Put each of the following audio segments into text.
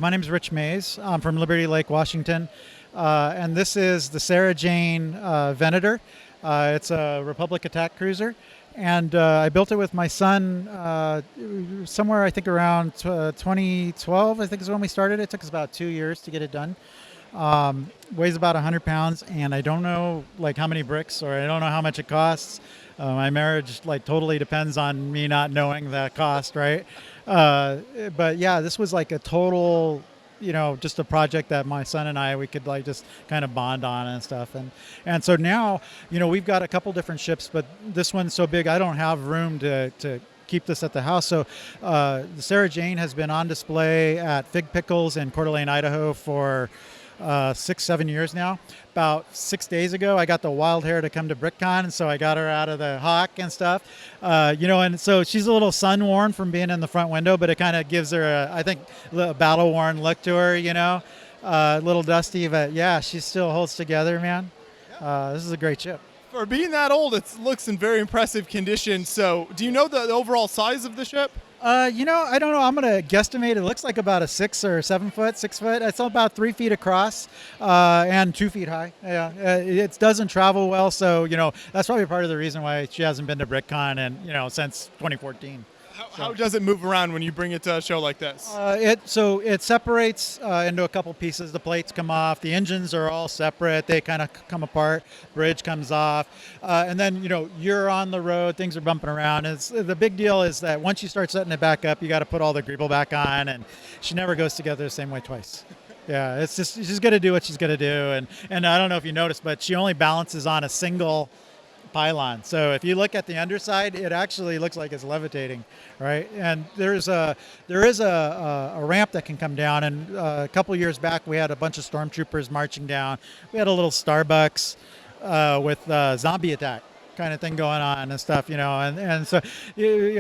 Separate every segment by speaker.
Speaker 1: my name is Rich Maes. I'm from Liberty Lake, Washington. And this is the Sarah Jane Venator. It's a Republic attack cruiser. And I built it with my son somewhere, I think, around 2012, I think is when we started. It took us about 2 years to get it done. Weighs about 100 pounds, and I don't know like how many bricks, or I don't know how much it costs. My marriage like totally depends on me not knowing the cost, right? But yeah, this was like a total, just a project that my son and we could like just kind of bond on and stuff. And so now, we've got a couple different ships, but this one's so big, I don't have room to keep this at the house. So the Sarah Jane has been on display at Fig Pickles in Coeur d'Alene, Idaho for 6-7 years now. About 6 days ago, I got the wild hair to come to BrickCon, and so I got her out of the hawk and stuff. And so she's a little sun-worn from being in the front window, but it kind of gives her, a battle-worn look to her, a little dusty, but yeah, she still holds together, man. This is a great ship.
Speaker 2: For being that old, it looks in very impressive condition. So do you know the overall size of the ship?
Speaker 1: I don't know. I'm going to guesstimate. It looks like about a 6 or 7 foot, 6 foot. It's about 3 feet across and 2 feet high. Yeah, it doesn't travel well. So, that's probably part of the reason why she hasn't been to BrickCon and, since 2014.
Speaker 2: How does it move around when you bring it to a show like this?
Speaker 1: It separates into a couple pieces. The plates come off. The engines are all separate. They kind of come apart. Bridge comes off. And then, you're on the road. Things are bumping around. The big deal is that once you start setting it back up, you got to put all the greeble back on. And she never goes together the same way twice. Yeah, it's just she's going to do what she's going to do. And I don't know if you noticed, but she only balances on a single pylon. So if you look at the underside, it actually looks like it's levitating, right? And there is a ramp that can come down. And a couple years back, we had a bunch of stormtroopers marching down. We had a little Starbucks with zombie attack kind of thing going on and stuff, And so,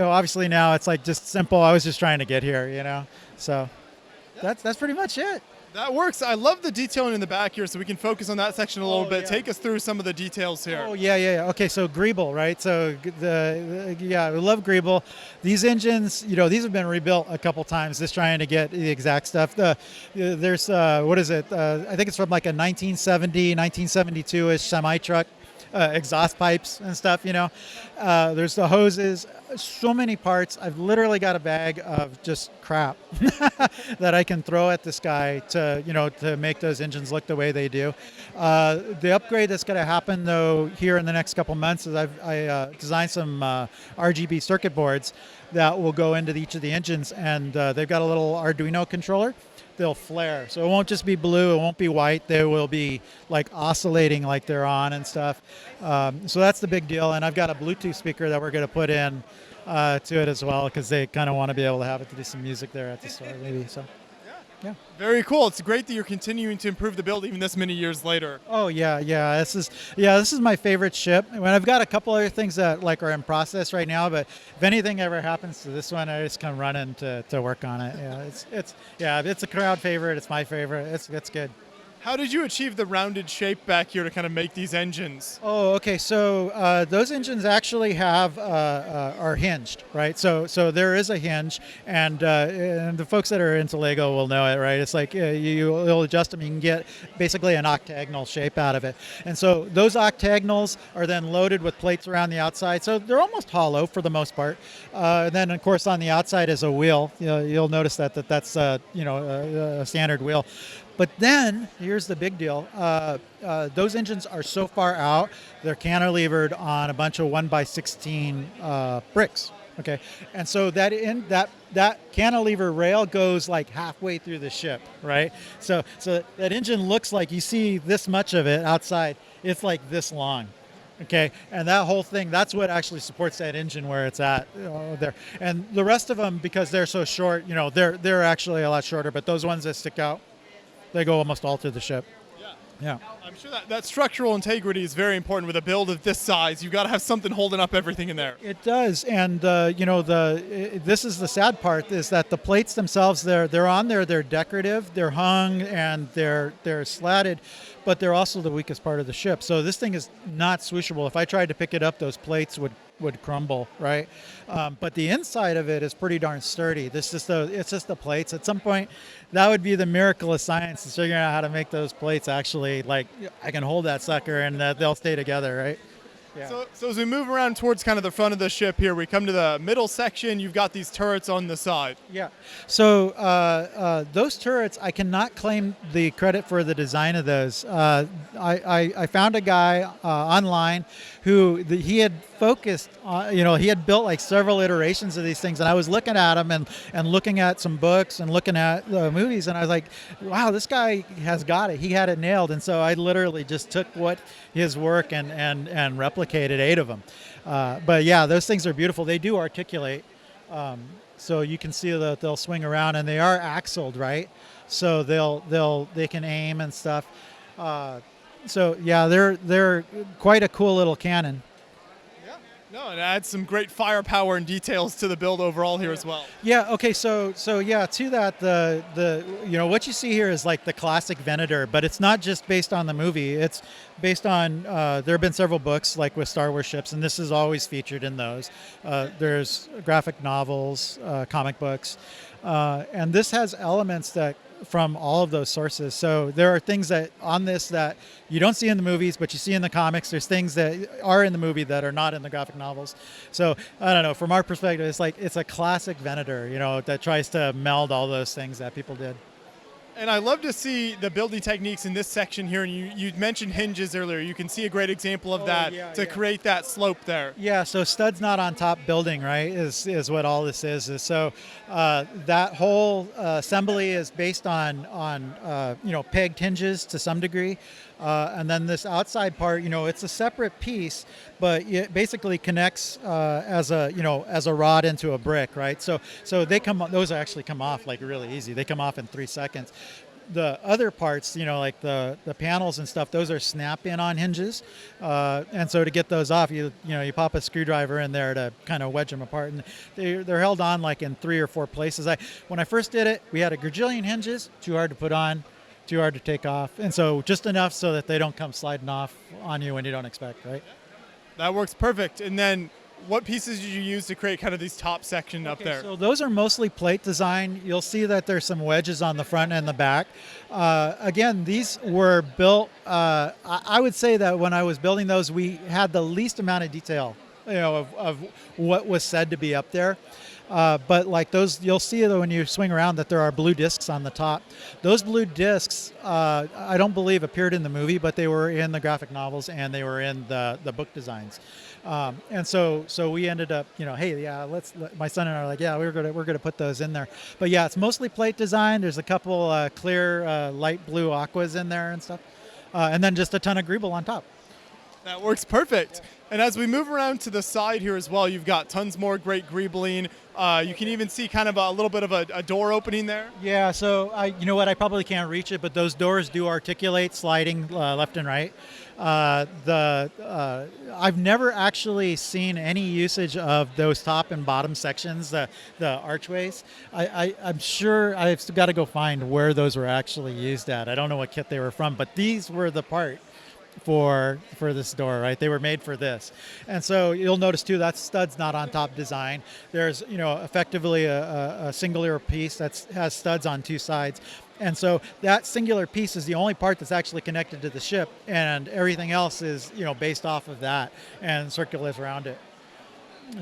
Speaker 1: obviously now it's like just simple. I was just trying to get here, So that's pretty much it.
Speaker 2: That works. I love the detailing in the back here, so we can focus on that section a little bit. Yeah. Take us through some of the details here.
Speaker 1: Oh, yeah. Okay, so greeble, right? So, we love greeble. These engines, these have been rebuilt a couple times, just trying to get the exact stuff. There's, what is it? I think it's from like a 1970, 1972-ish semi-truck. Exhaust pipes and stuff, There's the hoses, so many parts. I've literally got a bag of just crap that I can throw at this guy to make those engines look the way they do. The upgrade that's going to happen, though, here in the next couple months is I designed some RGB circuit boards that will go into each of the engines, and they've got a little Arduino controller. They'll flare. So it won't just be blue, it won't be white. They will be like oscillating like they're on and stuff. So that's the big deal. And I've got a Bluetooth speaker that we're going to put in to it as well, because they kind of want to be able to have it to do some music there at the store maybe. So. Yeah.
Speaker 2: Very cool. It's great that you're continuing to improve the build even this many years later.
Speaker 1: Oh yeah. This is my favorite ship. And I've got a couple other things that like are in process right now, but if anything ever happens to this one, I just come running to work on it. Yeah, it's a crowd favorite. It's my favorite. It's good.
Speaker 2: How did you achieve the rounded shape back here to kind of make these engines?
Speaker 1: Oh, okay. So those engines actually are hinged, right? So there is a hinge, and the folks that are into Lego will know it, right? It's like you'll adjust them. You can get basically an octagonal shape out of it. And so those octagonals are then loaded with plates around the outside. So they're almost hollow for the most part. And then, of course, on the outside is a wheel. You'll notice that's a standard wheel. But then, here's the big deal. Those engines are so far out, they're cantilevered on a bunch of 1x16 bricks. Okay, and so that cantilever rail goes like halfway through the ship, right? So that engine looks like, you see this much of it outside. It's like this long. Okay, and that whole thing, that's what actually supports that engine where it's at there. And the rest of them, because they're so short, they're actually a lot shorter. But those ones that stick out, they go almost all through the ship. Yeah.
Speaker 2: I'm sure that structural integrity is very important with a build of this size. You've got to have something holding up everything in there.
Speaker 1: It does, and this is the sad part, is that the plates themselves, they're on there, they're decorative, they're hung, and they're slatted, but they're also the weakest part of the ship. So this thing is not swooshable. If I tried to pick it up, those plates would crumble, right? But the inside of it is pretty darn sturdy. It's just the plates. At some point, that would be the miracle of science, is figuring out how to make those plates actually, like, I can hold that sucker and they'll stay together, right? Yeah.
Speaker 2: So as we move around towards kind of the front of the ship here, we come to the middle section. You've got these turrets on the side.
Speaker 1: Yeah. So those turrets, I cannot claim the credit for the design of those. I found a guy online who he had focused on, he had built like several iterations of these things, and I was looking at them and looking at some books and looking at the movies, and I was like, wow, this guy has got it. He had it nailed. And so I literally just took his work and replicated 8 of them. But yeah, those things are beautiful. They do articulate. So you can see that they'll swing around, and they are axled, right? So they can aim and stuff. So yeah, they're quite a cool little cannon.
Speaker 2: No, it adds some great firepower and details to the build overall here as well.
Speaker 1: Yeah. Okay. So yeah. To that, the what you see here is like the classic Venator, but it's not just based on the movie. It's based on there have been several books like with Star Wars ships, and this is always featured in those. There's graphic novels, comic books, and this has elements that from all of those sources. So there are things that on this that you don't see in the movies, but you see in the comics. There's things that are in the movie that are not in the graphic novels. So I don't know, from our perspective, it's a classic Venator, that tries to meld all those things that people did.
Speaker 2: And I love to see the building techniques in this section here. And you mentioned hinges earlier. You can see a great example of that to create that slope there.
Speaker 1: Yeah, so studs not on top building, right, is what all this is. So that whole assembly is based on pegged hinges to some degree. And then this outside part, it's a separate piece, but it basically connects as a rod into a brick, right? So those actually come off like really easy. They come off in 3 seconds. The other parts, like the panels and stuff, those are snap-in on hinges, and so to get those off, you pop a screwdriver in there to kind of wedge them apart, and they're held on like in 3 or 4 places. When I first did it, we had a gajillion hinges, too hard to put on, too hard to take off, and so just enough so that they don't come sliding off on you when you don't expect, right?
Speaker 2: That works perfect. And then what pieces did you use to create kind of these top section up there?
Speaker 1: So those are mostly plate design. You'll see that there's some wedges on the front and the back. Again, these were built, I would say that when I was building those, we had the least amount of detail, of what was said to be up there. But like those, you'll see that when you swing around that there are blue discs on the top. Those blue discs, I don't believe appeared in the movie, but they were in the graphic novels and they were in the book designs. And so we ended up, hey, yeah, my son and I are like, yeah, we're gonna put those in there. But yeah, it's mostly plate design. There's a couple clear light blue aquas in there and stuff, and then just a ton of greeble on top.
Speaker 2: That works perfect. And as we move around to the side here as well, you've got tons more great greebling. You can even see kind of a little bit of a door opening there.
Speaker 1: Yeah, so I probably can't reach it, but those doors do articulate sliding left and right. I've never actually seen any usage of those top and bottom sections, the archways. I'm sure I've got to go find where those were actually used at. I don't know what kit they were from, but these were the part for this door, right? They were made for this. And so you'll notice too, that's studs not on top design. There's, effectively a singular piece that has studs on 2 sides. And so that singular piece is the only part that's actually connected to the ship, and everything else is, based off of that and circulars around it.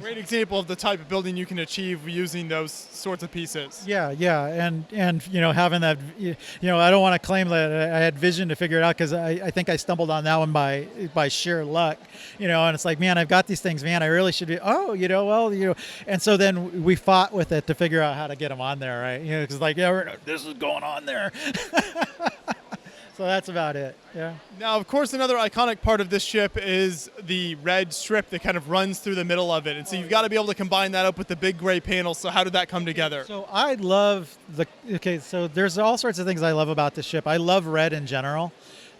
Speaker 2: Great example of the type of building you can achieve using those sorts of pieces.
Speaker 1: Yeah, and having that, I don't want to claim that I had vision to figure it out, because I think I stumbled on that one by sheer luck, and it's like, man, I've got these things, man, I really should be, and so then we fought with it to figure out how to get them on there, right? Because this is going on there. So that's about it, yeah.
Speaker 2: Now, of course, another iconic part of this ship is the red strip that kind of runs through the middle of it. And so you've got to be able to combine that up with the big gray panels. So how did that come together?
Speaker 1: So I love so there's all sorts of things I love about this ship. I love red in general.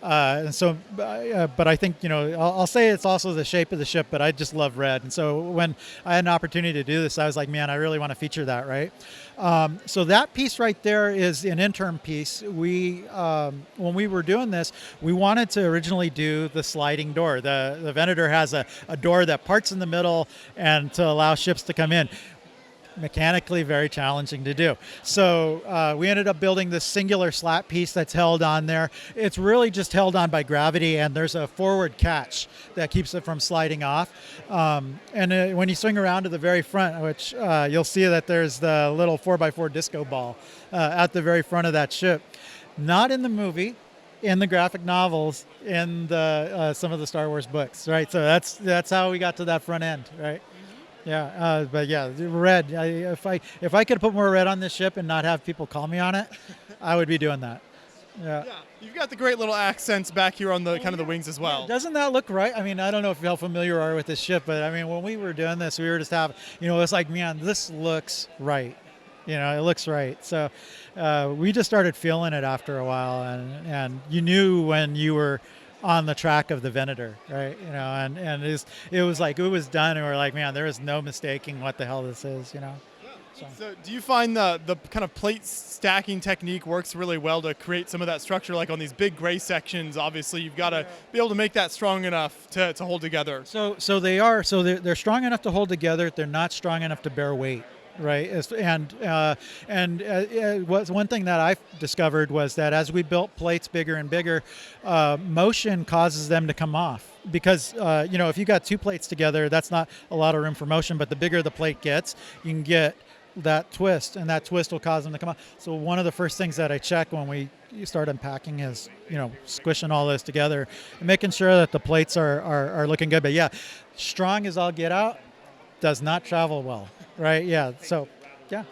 Speaker 1: And so, but I think, I'll say it's also the shape of the ship, but I just love red. And so when I had an opportunity to do this, I was like, man, I really want to feature that, right? So that piece right there is an interim piece. When we were doing this, we wanted to originally do the sliding door. The Venator has a door that parts in the middle and to allow ships to come in. Mechanically very challenging to do. So we ended up building this singular slat piece that's held on there. It's really just held on by gravity, and there's a forward catch that keeps it from sliding off. When you swing around to the very front, which you'll see that there's the little 4x4 disco ball at the very front of that ship. Not in the movie, in the graphic novels, in the some of the Star Wars books, right? So that's how we got to that front end, right? Yeah, but yeah, red. If I could put more red on this ship and not have people call me on it, I would be doing that. Yeah.
Speaker 2: Yeah, you've got the great little accents back here on the kind of the wings as well.
Speaker 1: Yeah, doesn't that look right? I mean, I don't know how familiar you are with this ship, but I mean, when we were doing this, we were just it's like, man, this looks right. It looks right. So we just started feeling it after a while, and you knew when you were on the track of the Venator, right? And it was like, it was done, and we're like, man, there is no mistaking what the hell this is,
Speaker 2: So do you find the kind of plate stacking technique works really well to create some of that structure? Like on these big gray sections, obviously you've got to be able to make that strong enough to hold together.
Speaker 1: So they're strong enough to hold together. They're not strong enough to bear weight. Right, was one thing that I discovered was that as we built plates bigger and bigger, motion causes them to come off. Because if you got two plates together, that's not a lot of room for motion. But the bigger the plate gets, you can get that twist, and that twist will cause them to come off. So one of the first things that I check when we start unpacking is squishing all this together and making sure that the plates are looking good. But yeah, strong as all get out, does not travel well. Right, yeah, so, yeah.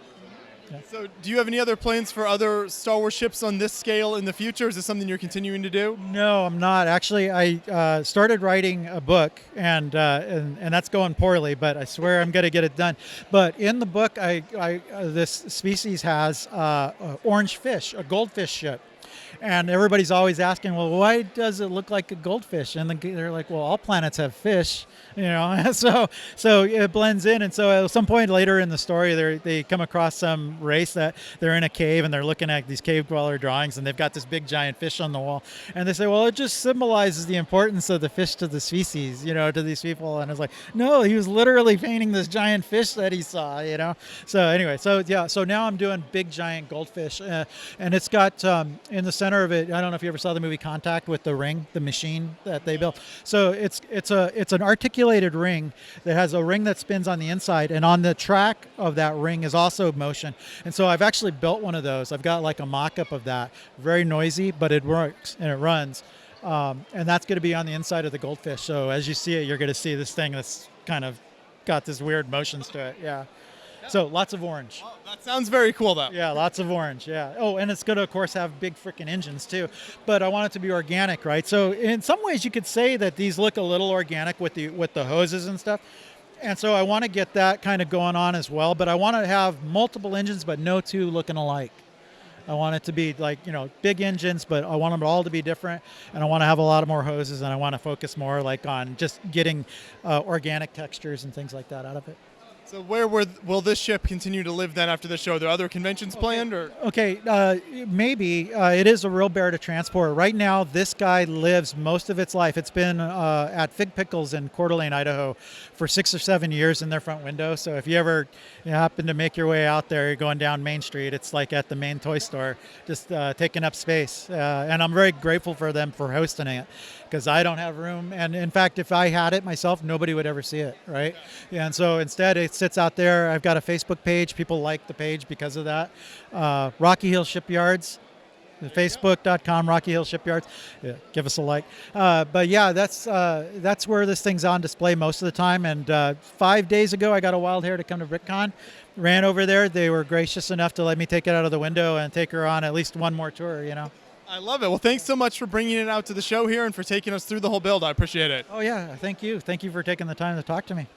Speaker 2: So do you have any other plans for other Star Wars ships on this scale in the future? Is this something you're continuing to do?
Speaker 1: No, I'm not. Actually, I started writing a book, and that's going poorly, but I swear I'm going to get it done. But in the book, this species has orange fish, a goldfish ship. And everybody's always asking, well, why does it look like a goldfish? And they're like, well, all planets have fish, so it blends in. And so at some point later in the story, they come across some race that they're in a cave and they're looking at these cave dweller drawings, and they've got this big giant fish on the wall. And they say, well, it just symbolizes the importance of the fish to the species, to these people. And it's like, no, he was literally painting this giant fish that he saw, So anyway, so now I'm doing big giant goldfish, and it's got in the center of it, I don't know if you ever saw the movie Contact with the ring, the machine that they built. So it's an articulated ring that has a ring that spins on the inside, and on the track of that ring is also motion. And so I've actually built one of those. I've got like a mock-up of that. Very noisy, but it works and it runs. And that's going to be on the inside of the goldfish. So as you see it, you're going to see this thing that's kind of got this weird motions to it. Yeah. So lots of orange.
Speaker 2: Oh, that sounds very cool, though.
Speaker 1: Yeah, lots of orange. Yeah. Oh, and it's going to, of course, have big freaking engines too. But I want it to be organic, right? So in some ways, you could say that these look a little organic with the hoses and stuff. And so I want to get that kind of going on as well. But I want to have multiple engines, but no two looking alike. I want it to be like, big engines, but I want them all to be different. And I want to have a lot of more hoses, and I want to focus more like on just getting organic textures and things like that out of it.
Speaker 2: So where will this ship continue to live then after the show? Are there other conventions planned? Or
Speaker 1: Okay, maybe. It is a real bear to transport. Right now, this guy lives most of its life. It's been at Fig Pickles in Coeur d'Alene, Idaho for 6 or 7 years in their front window. So if you ever happen to make your way out there, you're going down Main Street, it's like at the main toy store, just taking up space. And I'm very grateful for them for hosting it, because I don't have room. And in fact, if I had it myself, nobody would ever see it, right? And so instead, it sits out there. I've got a Facebook page. People like the page because of that. Rocky Hill Shipyards, Facebook.com, Rocky Hill Shipyards. Yeah, give us a like. But yeah, that's where this thing's on display most of the time. And 5 days ago, I got a wild hair to come to BrickCon. Ran over there. They were gracious enough to let me take it out of the window and take her on at least one more tour,
Speaker 2: I love it. Well, thanks so much for bringing it out to the show here and for taking us through the whole build. I appreciate it.
Speaker 1: Oh, yeah. Thank you. Thank you for taking the time to talk to me.